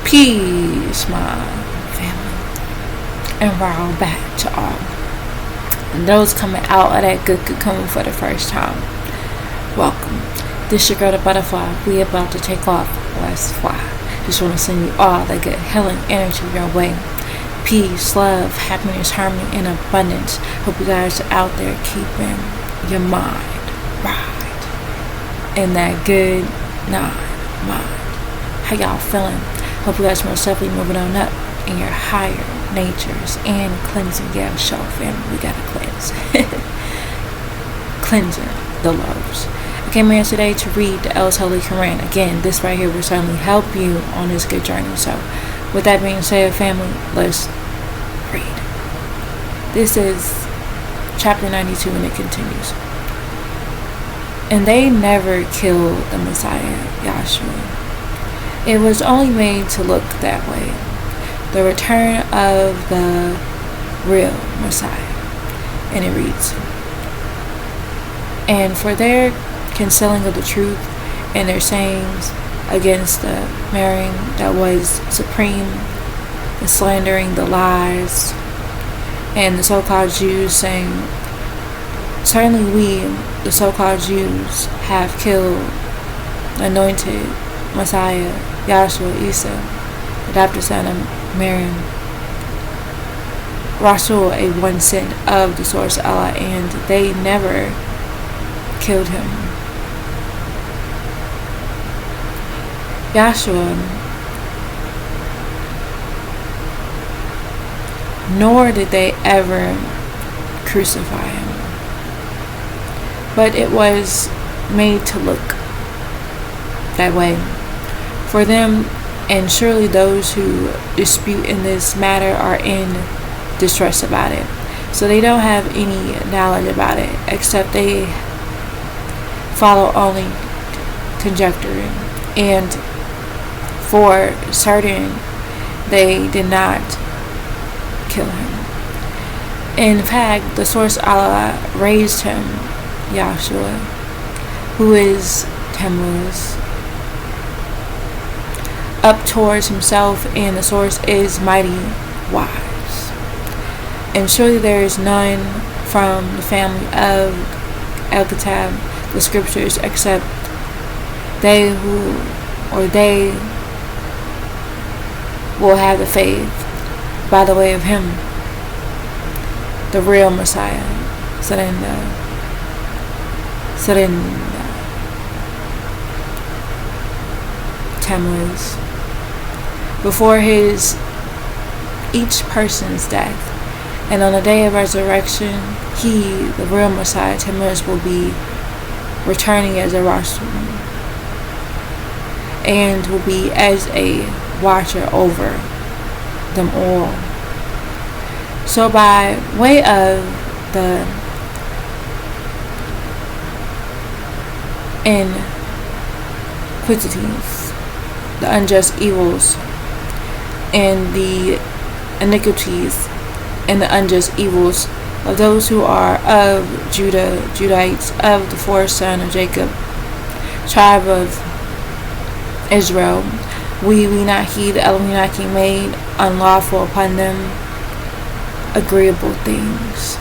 Peace, my family, and roll back to all. And those coming out of that good coming for the first time, welcome. This your girl, the butterfly. We about to take off. Let's fly. Just want to send you all that good healing energy your way. Peace, love, happiness, harmony, and abundance. Hope you guys are out there keeping your mind right in that good mind. How y'all feeling? Hope you guys are most definitely moving on up in your higher natures and cleansing. Yeah, show family, we gotta cleanse. Cleansing the lows. I came here today to read the L's Holy Qur'aan. Again, this right here will certainly help you on this good journey. So, with that being said, family, let's read. This is chapter 92 and it continues. And they never killed the Messiah, Yahshua. It was only made to look that way. The return of the real Messiah. And it reads, and for their concealing of the truth and their sayings against the marrying that was supreme, and slandering the lies, and the so-called Jews saying, certainly we, the so-called Jews, have killed the anointed Messiah, Yahshua Isa, adopted son of Miriam, Rasul, a one sent of the source Allah, and they never killed him. Yahshua, nor did they ever crucify him, but it was made to look that way for them, and surely those who dispute in this matter are in distress about it. So they don't have any knowledge about it, except they follow only conjecture, and for certain they did not kill him. In fact, the source Allah raised him, Yahshua, who is Tammuz, up towards himself, and the source is mighty wise. And surely there is none from the family of Al-Kitab, the scriptures, except they will have the faith by the way of him, the real Messiah, Surrender. Tammuz, before each person's death, and on the day of resurrection, he, the real Messiah, Tammuz, will be returning as a Rasul, and will be as a watcher over them all. So by way of the iniquities, the unjust evils, and the iniquities and the unjust evils of those who are of Judah, Judites, of the fourth son of Jacob, tribe of Israel, we not heed the Elohim made unlawful upon them agreeable things,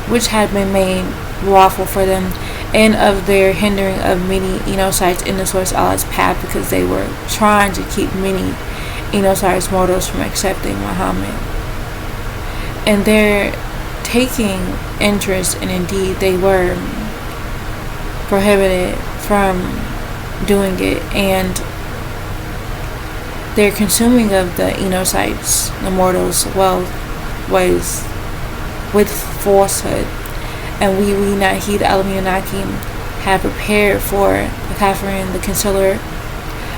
which had been made lawful for them, and of their hindering of many Enosites in the source Allah's path, because they were trying to keep many Enosites mortals from accepting Muhammad, and their taking interest, and indeed they were prohibited from doing it, and their consuming of the Enosites, the mortals' wealth, was with falsehood. And we not heed the Elohim have prepared for the Kafirin, the concealer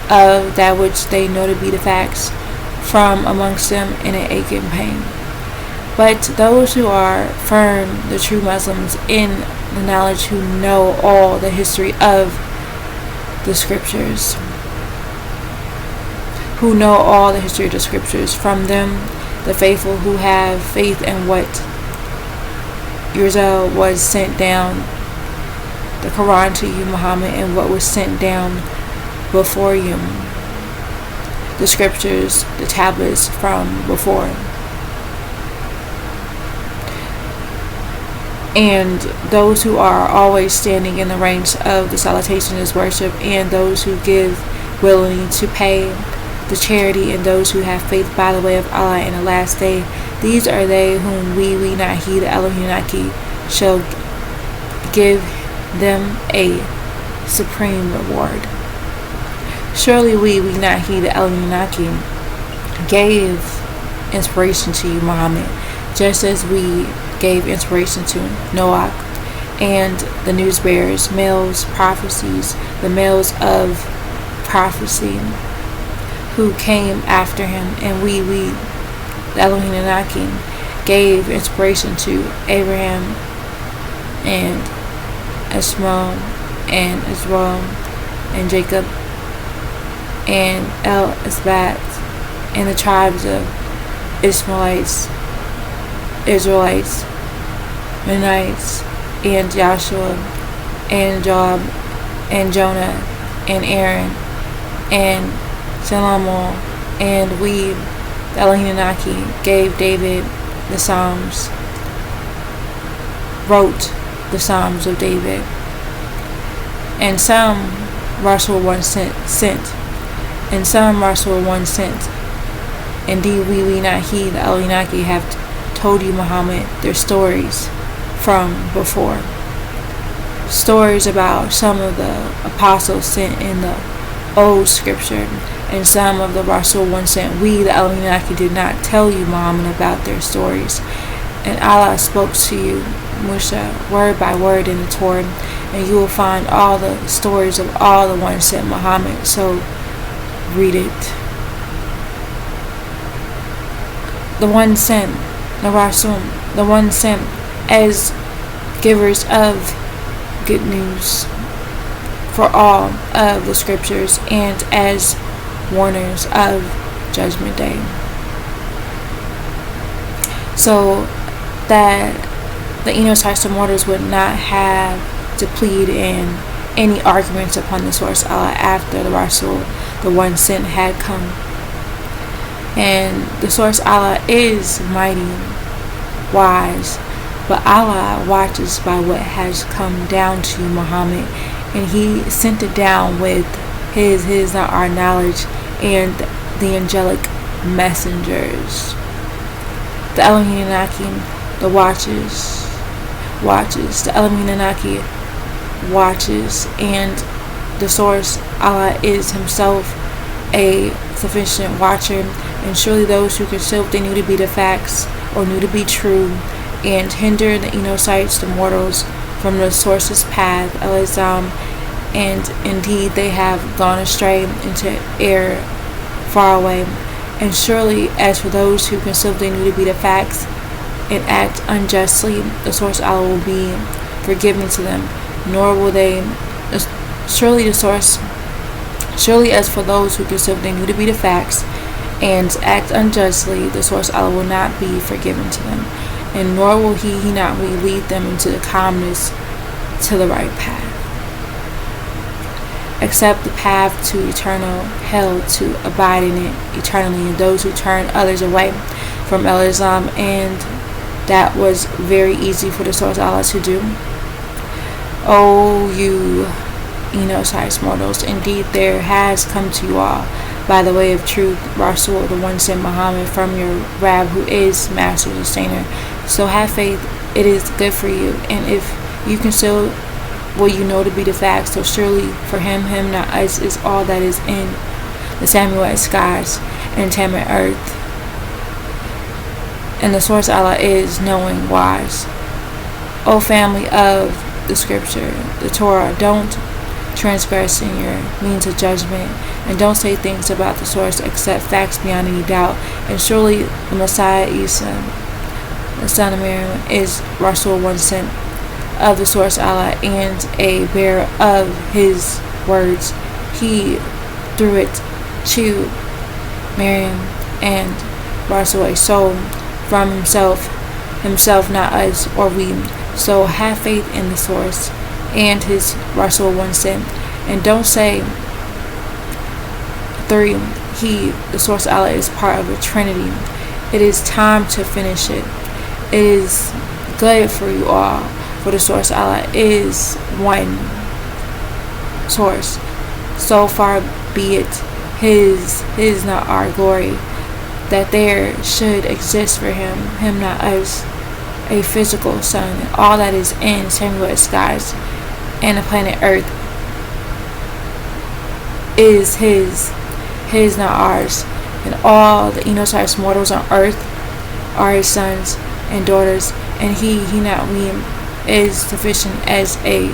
of that which they know to be the facts from amongst them in an aching pain. But those who are firm, the true Muslims, in the knowledge, who know all the history of the scriptures, from them, the faithful who have faith in what Yurzel was sent down, the Qur'an to you, Muhammad, and what was sent down before you, the scriptures, the tablets from before. And those who are always standing in the ranks of the salutation is worship, and those who give willingly to pay the charity, and those who have faith by the way of Allah in the last day. These are they whom we not he, the Elohim Naki, shall give them a supreme reward. Surely we not he, the Elohim Naki, gave inspiration to you, Muhammad, just as we gave inspiration to Noah and the news bearers, males prophecies, the males of prophecy who came after him, and we the Elohim Anakim, gave inspiration to Abraham and Ishmael and Israel and Jacob and El-Isbat and the tribes of Ishmaelites, Israelites, Mennonites, and Joshua, and Job, and Jonah, and Aaron, and Shalamoth, and we, the Elohim Naki, gave David the Psalms, wrote the Psalms of David, and some Rasul one sent, and some Rasul one sent. Indeed, we not he, the Elohim Naki, have told you, Muhammad, their stories from before. Stories about some of the apostles sent in the old scripture, and some of the Rasul one sent. We, the Elohim Naki, did not tell you, Muhammad, about their stories. And Allah spoke to you, Musa, word by word in the Torah, and you will find all the stories of all the ones sent, Muhammad. So read it. The one sent, the Rasul, the one sent as givers of good news for all of the scriptures, and as warners of Judgment Day, so that the Enochites mortals would not have to plead in any arguments upon the source Allah after the Rasul, the one sent, had come. And the source Allah is mighty, wise, but Allah watches by what has come down to you, Muhammad, and He sent it down with His not our knowledge, and the angelic messengers. The Elohim Naki, the watches, the Elohim Naki watches, and the source Allah is Himself a sufficient watcher. And surely those who conceal what they knew to be the facts, or knew to be true, and hinder the Enochites, the mortals, from the source's path, Al-Islam, and indeed they have gone astray into error far away. And surely as for those who conceal what they knew to be the facts and act unjustly, the source Allah will be forgiving to them, nor will they surely as for those who conceal what they knew to be the facts and act unjustly, the source Allah will not be forgiven to them, and nor will he not lead them into the calmness to the right path, except the path to eternal hell, to abide in it eternally, and those who turn others away from Al-Islam, and that was very easy for the source Allah to do. O you Enochites mortals, indeed there has come to you all by the way of truth Rasul, the one sent Muhammad from your Rab, who is Master Sustainer. So have faith, it is good for you, and if you conceal what you know to be the facts, so surely for him, not us, is all that is in the Samuel skies and Tammit earth. And the source Allah is knowing, wise. O family of the scripture, the Torah, don't transgress in your means of judgment, and don't say things about the source except facts beyond any doubt. And surely the Messiah Isa, the son of Miriam, is Rasul, one sent of the source Allah, and a bearer of his words. He threw it to Miriam and Rasul, a soul from himself, not us or we. So have faith in the source and his Rasul, one sent, and don't say 3. the source of Allah is part of a trinity. It is time to finish it. It is good for you all, for the source of Allah is one source. So far be it his not our glory, that there should exist for him not us, a physical sun, and all that is in same skies and the planet Earth is his not ours, and all the Enotypes mortals on Earth are his sons and daughters, and he not we is sufficient as a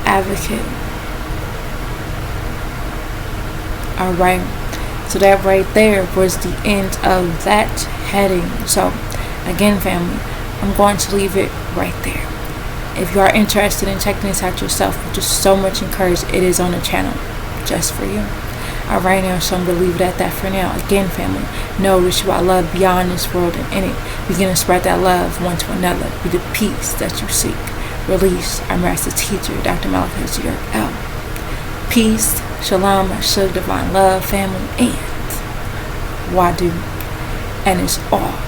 advocate. Alright, so that right there was the end of that heading. So again, family, I'm going to leave it right there. If you are interested in checking this out yourself, just so much encouraged, it is on the channel just for you. Alright, now, so I'm going to leave it at that for now. Again, family, know that you are loved beyond this world and in it. Begin to spread that love one to another. Be the peace that you seek. Release our master teacher, Dr. Malachi L. Peace, shalom, shug, divine love, family, and wadu. And it's all